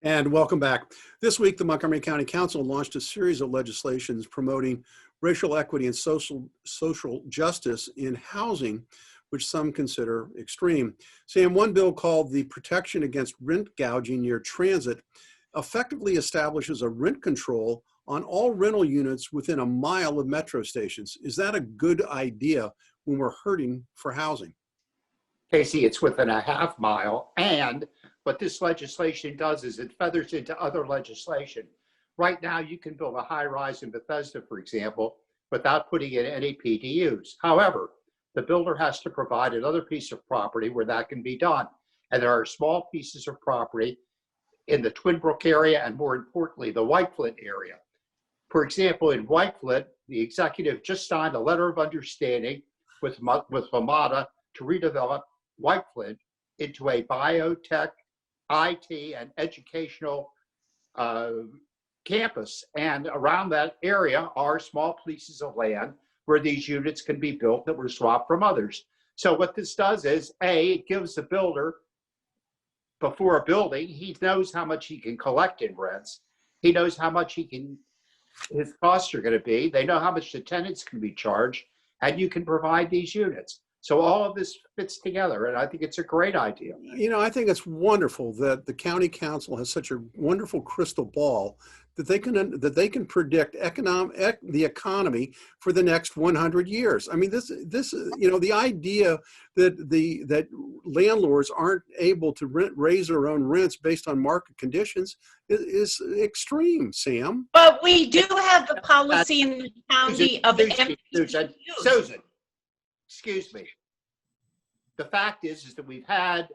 And welcome back. This week, the Montgomery County Council launched a series of legislations promoting racial equity and social justice in housing, which some consider extreme. Sam, one bill called the Protection Against Rent Gouging Near Transit effectively establishes a rent control on all rental units within a mile of metro stations. Is that a good idea when we're hurting for housing? Casey, it's within a half mile, and what this legislation does is it feathers into other legislation. Right now, you can build a high rise in Bethesda, for example, without putting in any PDUs. However, the builder has to provide another piece of property where that can be done. And there are small pieces of property in the Twin Brook area and, more importantly, the White Flint area. For example, in White Flint, the executive just signed a letter of understanding with Vamada to redevelop White Flint into a biotech, IT, and educational campus. And around that area are small pieces of land where these units can be built that were swapped from others. So what this does is, A, it gives the builder, before a building, he knows how much he can collect in rents. He knows how much his costs are going to be. They know how much the tenants can be charged, and you can provide these units. So all of this fits together, and I think it's a great idea. You know, I think it's wonderful that the county council has such a wonderful crystal ball that they can predict the economy for the next 100 years. I mean, this you know, the idea that landlords aren't able to raise their own rents based on market conditions is extreme, Sam. But we do have the policy in the county of Susan, excuse me. The fact is that we've had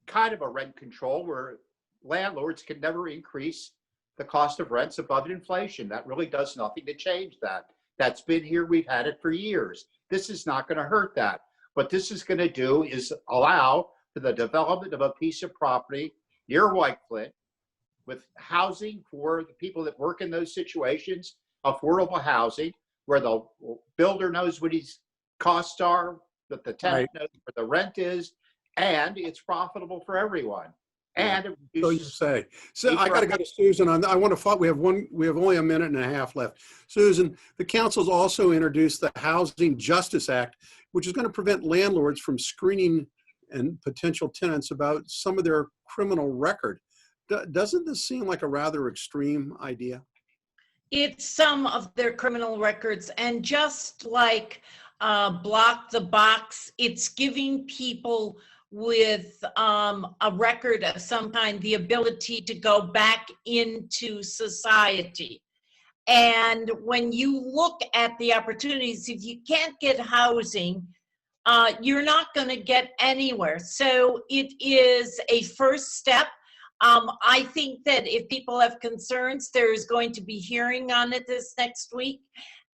kind of a rent control where landlords can never increase the cost of rents above inflation. That really does nothing to change that. That's been here. We've had it for years. This is not going to hurt that. What this is going to do is allow for the development of a piece of property near White Flint with housing for the people that work in those situations, affordable housing, where the builder knows what his costs are, that the tenant knows what the rent is, and it's profitable for everyone. And it reduces, so you say. So I got to go to Susan on. I want to follow. We have only a minute and a half left. Susan, the council's also introduced the Housing Justice Act, which is going to prevent landlords from screening and potential tenants about some of their criminal record. Doesn't this seem like a rather extreme idea? It's some of their criminal records, and just like block the box, it's giving people with a record of some kind the ability to go back into society. And when you look at the opportunities, if you can't get housing, you're not going to get anywhere. So it is a first step. I think that if people have concerns, there's going to be hearing on it this next week.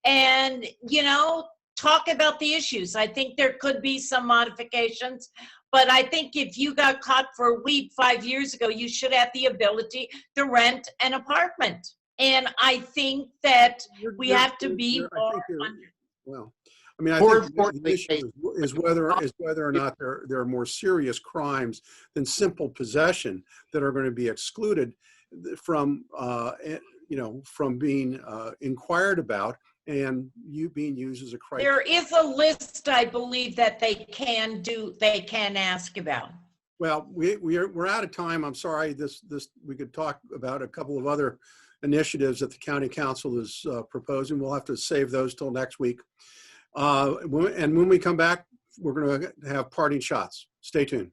And, you know, talk about the issues. I think there could be some modifications, but I think if you got caught for weed 5 years ago, you should have the ability to rent an apartment. And I think that we have to be more. Well, I mean, I think the issue is whether or not there are more serious crimes than simple possession that are going to be excluded from from being inquired about and you being used as a criteria. There is a list, I believe, that they can ask about. Well, we're out of time. I'm sorry. We could talk about a couple of other initiatives that the county council is proposing. We'll have to save those till next week. And when we come back, we're going to have parting shots. Stay tuned.